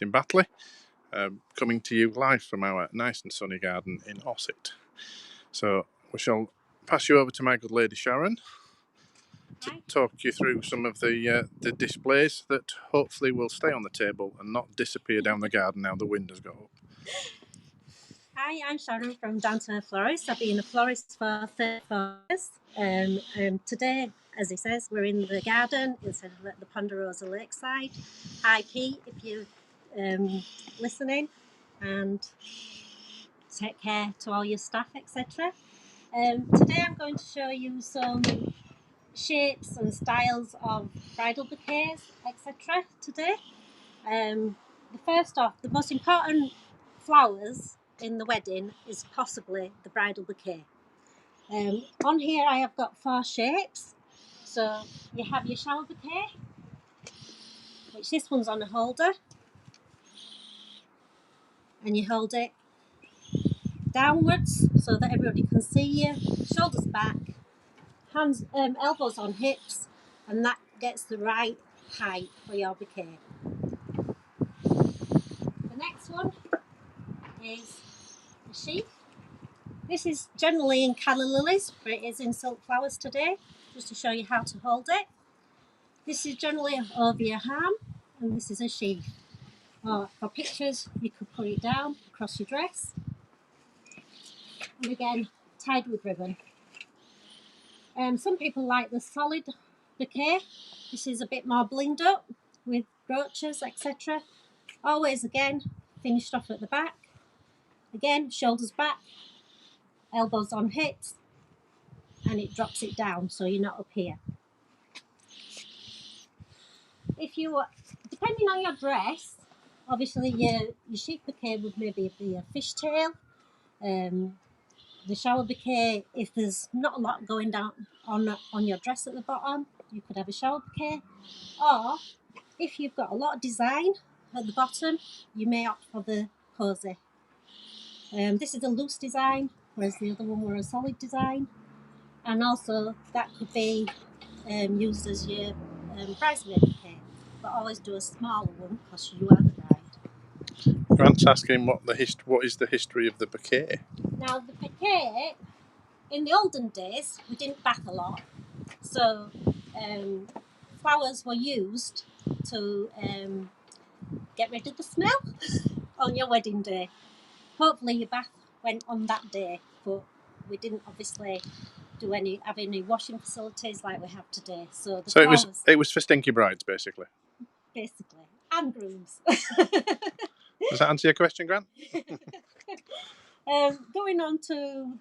in Batley, coming to you live from our nice and sunny garden in Ossett. So we shall pass you over to my good lady Sharon to talk you through some of the displays that hopefully will stay on the table and not disappear down the garden now the wind has got up. Hi, I'm Sharon from Downton Earth Florist. I've been a florist for 34 years. Today, as he says, we're in the garden instead of at the Ponderosa Lakeside. Hi, Pete, if you're listening, and take care to all your staff, etc. Today I'm going to show you some shapes and styles of bridal bouquets, etc. today. The most important flowers in the wedding is possibly the bridal bouquet. On here I have got 4 shapes. So you have your shower bouquet, which this one's on a holder, and you hold it downwards so that everybody can see you, shoulders back, hands, elbows on hips, and that gets the right height for your bouquet. The next one is a sheath. This is generally in calla lilies, but it is in silk flowers today, just to show you how to hold it. This is generally over your arm, and this is a sheath. Or for pictures, you could put it down across your dress, and again, tied with ribbon. Some people like the solid bouquet. This is a bit more blinged up with brooches, etc. Always, again, finished off at the back. Again, shoulders back, elbows on hips, and it drops it down so you're not up here. If you, depending on your dress, obviously your sheath bouquet would maybe be a fishtail. The shower bouquet, if there's not a lot going down on your dress at the bottom, you could have a shower bouquet. Or if you've got a lot of design at the bottom, you may opt for the posy. This is a loose design, whereas the other one were a solid design. And also that could be used as your bridesmaid bouquet, but always do a smaller one because you are the bride. Grant's asking what is the history of the bouquet? Now the bouquet, in the olden days, we didn't bath a lot, so flowers were used to get rid of the smell on your wedding day. Hopefully your bath went on that day, but we didn't obviously have any washing facilities like we have today. So it was for stinky brides, basically, and grooms. Does that answer your question, Grant? Going on to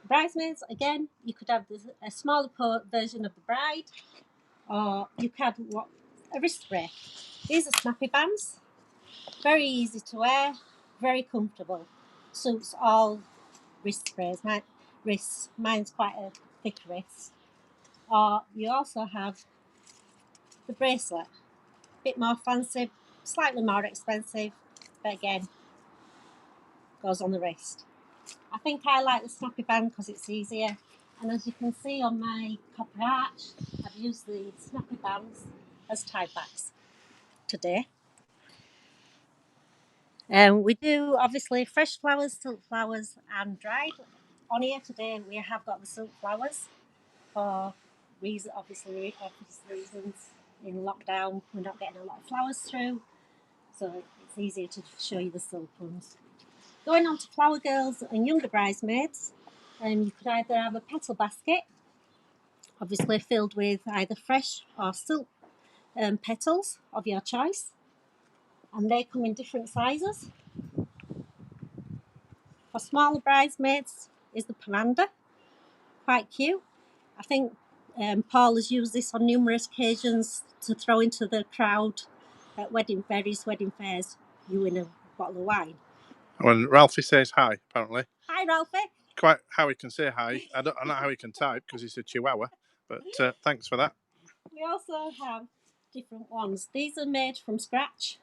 bridesmaids, again, you could have a smaller version of the bride, or you could have a wrist spray. These are snappy bands, very easy to wear, very comfortable. Suits all wrist sprays. Mine's quite a thick wrist. Or you also have the bracelet, a bit more fancy, slightly more expensive, but again, goes on the wrist. I think I like the snappy band because it's easier, and as you can see on my copper arch, I've used the snappy bands as tie backs today. We do obviously fresh flowers, silk flowers and dried. On here today we have got the silk flowers for obvious reasons. In lockdown we're not getting a lot of flowers through, so it's easier to show you the silk ones. Going on to flower girls and younger bridesmaids, you could either have a petal basket, obviously filled with either fresh or silk petals of your choice, and they come in different sizes. For smaller bridesmaids is the pomander, quite cute. I think Paul has used this on numerous occasions to throw into the crowd at various wedding fairs. You win a bottle of wine. When Ralphie says hi, apparently. Hi, Ralphie. Quite how he can say hi. I don't know how he can type because he's a chihuahua, but thanks for that. We also have different ones. These are made from scratch,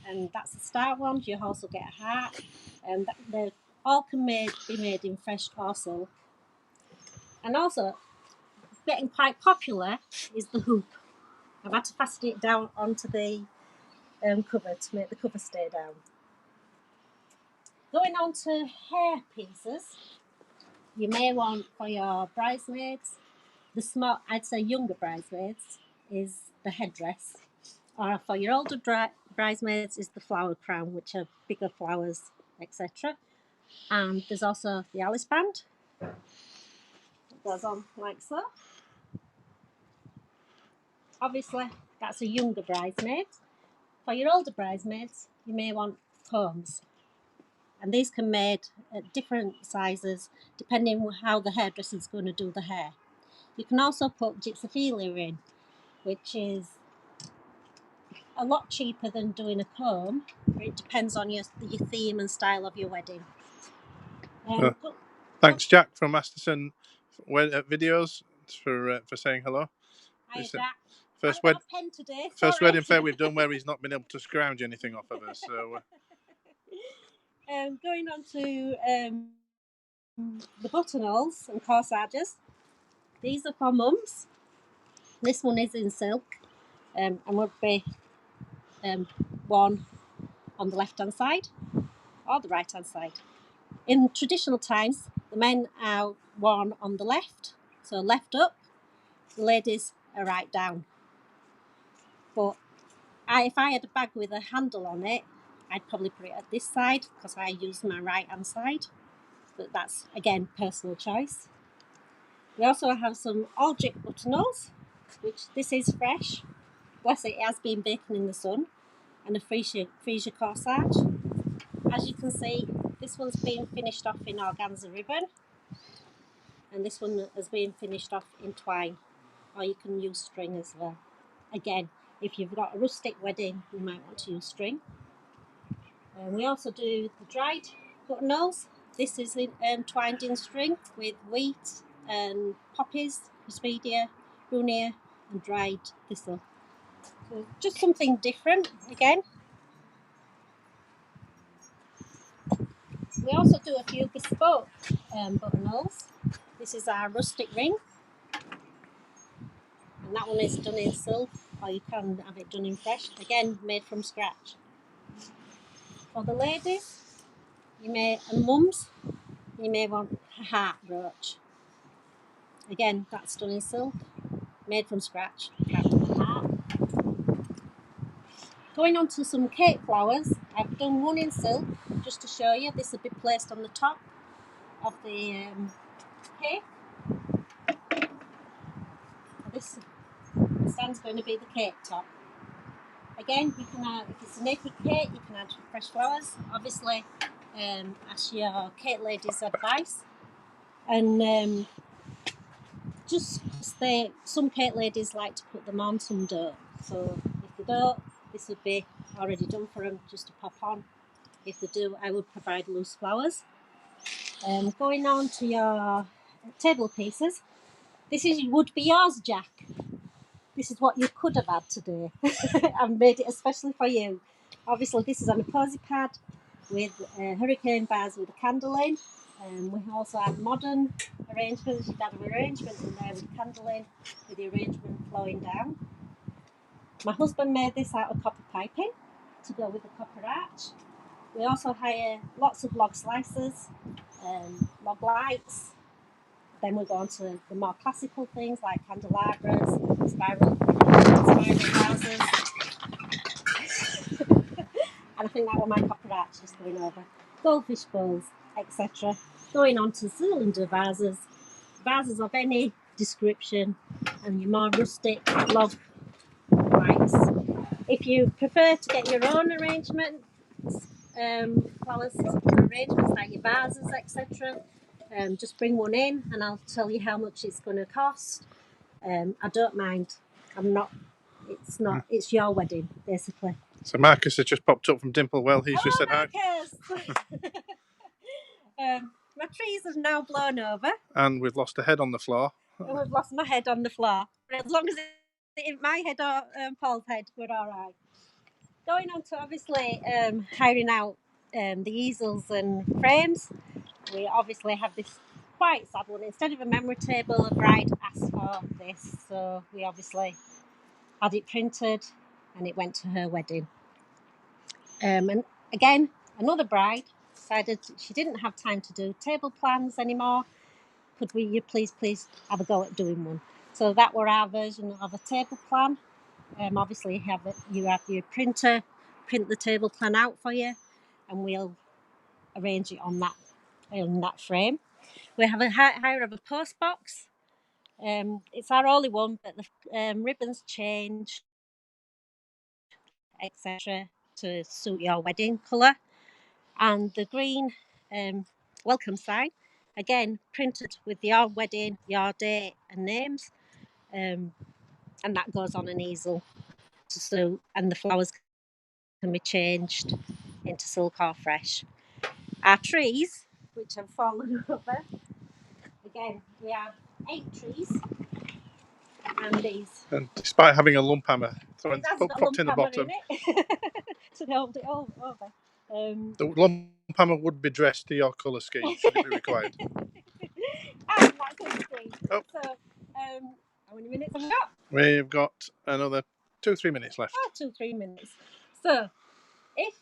and that's the star one. You also get a heart, and they all can be made in fresh or silk. And also, getting quite popular is the hoop. I've had to fasten it down onto the cover to make the cover stay down. Going on to hair pieces, you may want for your bridesmaids, the small, I'd say younger bridesmaids, is the headdress. Or for your older bridesmaids is the flower crown, which are bigger flowers, etc. And there's also the Alice band. It goes on like so. Obviously, that's a younger bridesmaid. For your older bridesmaids, you may want combs. And these can be made at different sizes depending on how the hairdresser is going to do the hair. You can also put gypsophilia in, which is a lot cheaper than doing a comb. It depends on your theme and style of your wedding. Thanks, Jack from Masterson Videos for saying hello. Hi, Jack. First, I've got a pen today. first wedding fair we've done where he's not been able to scrounge anything off of us. So, going on to the buttonholes and corsages. These are for mums. This one is in silk and would be worn on the left-hand side or the right-hand side. In traditional times, the men are worn on the left, so left up. The ladies are right down. But if I had a bag with a handle on it, I'd probably put it at this side because I use my right-hand side. But that's, again, personal choice. We also have some Aldrich buttonholes, which this is fresh. Bless it, it has been baking in the sun. And a Fayres corsage. As you can see, this one's been finished off in organza ribbon. And this one has been finished off in twine. Or you can use string as well. Again, if you've got a rustic wedding, you might want to use string. We also do the dried buttonholes. This is twined in string with wheat and poppies, Hespedia, Brunia and dried thistle. So just something different again. We also do a few bespoke buttonholes. This is our rustic ring. And that one is done in silk, or you can have it done in fresh. Again, made from scratch. For the ladies, and mums, you may want a heart brooch. Again, that's done in silk, made from scratch. Heart. Going on to some cake flowers, I've done one in silk just to show you. This will be placed on the top of the cake. This stand's going to be the cake top. Again, you can add, if it's a naked cake, you can add fresh flowers. Obviously, ask your cake lady's advice. And some cake ladies like to put them on, some don't. So if they don't, this would be already done for them, just to pop on. If they do, I would provide loose flowers. Going on to your table pieces. Would be yours, Jack. This is what you could have had today. I've made it especially for you. Obviously, this is on a posy pad with hurricane bars with a candle in. We also have modern arrangements. You've got an arrangement in there with candle in, with the arrangement flowing down. My husband made this out of copper piping to go with the copper arch. We also hire lots of log slicers, log lights. Then we go on to the more classical things like candelabras, spiral vases. And I think that was my copper arch just going over. Goldfish bowls, etc. Going on to cylinder vases of any description, and your more rustic log lights. If you prefer to get your own arrangements, flowers arrangements like your vases, etc., just bring one in and I'll tell you how much it's going to cost. I don't mind. It's your wedding, basically. So Marcus has just popped up from Dimplewell. He's just said hi. My trees have now blown over. And we've lost a head on the floor. And we've lost my head on the floor. But as long as it isn't my head or Paul's head, we're all right. Going on to obviously hiring out the easels and frames, we obviously have this quite sad one. Instead of a memory table, a bride asked for this, so we obviously had it printed and it went to her wedding. And again, another bride decided she didn't have time to do table plans anymore. Could you please have a go at doing one? So that were our version of a table plan. Obviously, you have your printer print the table plan out for you, and we'll arrange it on that frame. We have a hire of a post box. It's our only one, but the ribbons change, etc., to suit your wedding colour. And the green welcome sign, again printed with your wedding, your date, and names, and that goes on an easel to suit. And the flowers can be changed into silk or fresh. Our trees, which have fallen over, again we have 8 trees, and these. And despite having a lump hammer popped in the bottom, to hold it all over. The lump hammer would be dressed to your colour scheme should it be required. And that's it, Steve. Oh. So, how many minutes have we got? We've got another 2-3 minutes left. 2-3 minutes. So, if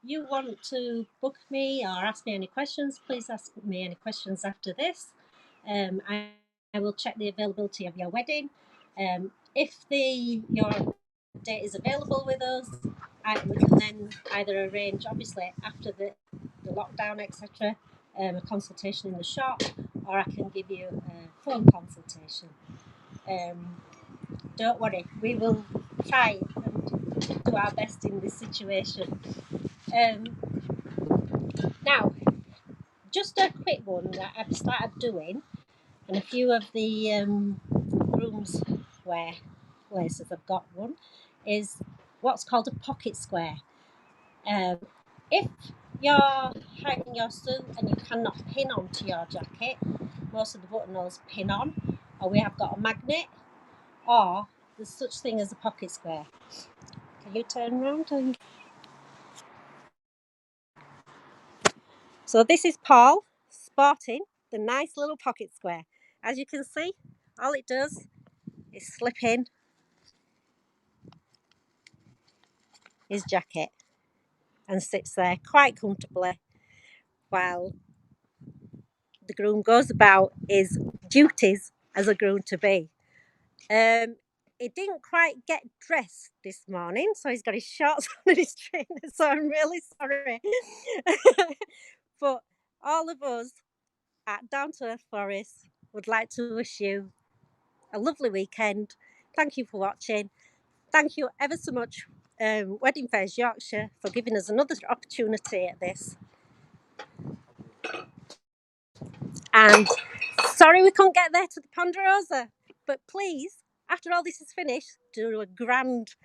you want to book me or ask me any questions, please ask me any questions after this. I will check the availability of your wedding. If your date is available with us, we can then either arrange, obviously after the lockdown, etc., a consultation in the shop, or I can give you a phone consultation. Don't worry, we will try and do our best in this situation. Now, just a quick one that I've started doing, and a few of the rooms where places have got one, is what's called a pocket square. If you're hiding your suit and you cannot pin onto your jacket, most of the buttonholes pin on, or we have got a magnet, or there's such thing as a pocket square. Can you turn around? So this is Paul sporting the nice little pocket square. As you can see, all it does is slip in his jacket and sits there quite comfortably while the groom goes about his duties as a groom to be. He didn't quite get dressed this morning, so he's got his shorts on and his trainers, so I'm really sorry. But all of us at Down to Earth Florists would like to wish you a lovely weekend. Thank you for watching. Thank you ever so much, Wedding Fayres Yorkshire, for giving us another opportunity at this. And sorry we couldn't get there to the Ponderosa, but please, after all this is finished, do a grand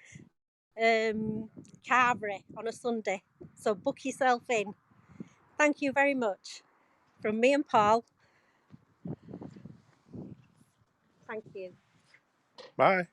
carvery on a Sunday. So book yourself in. Thank you very much. From me and Paul. Thank you. Bye.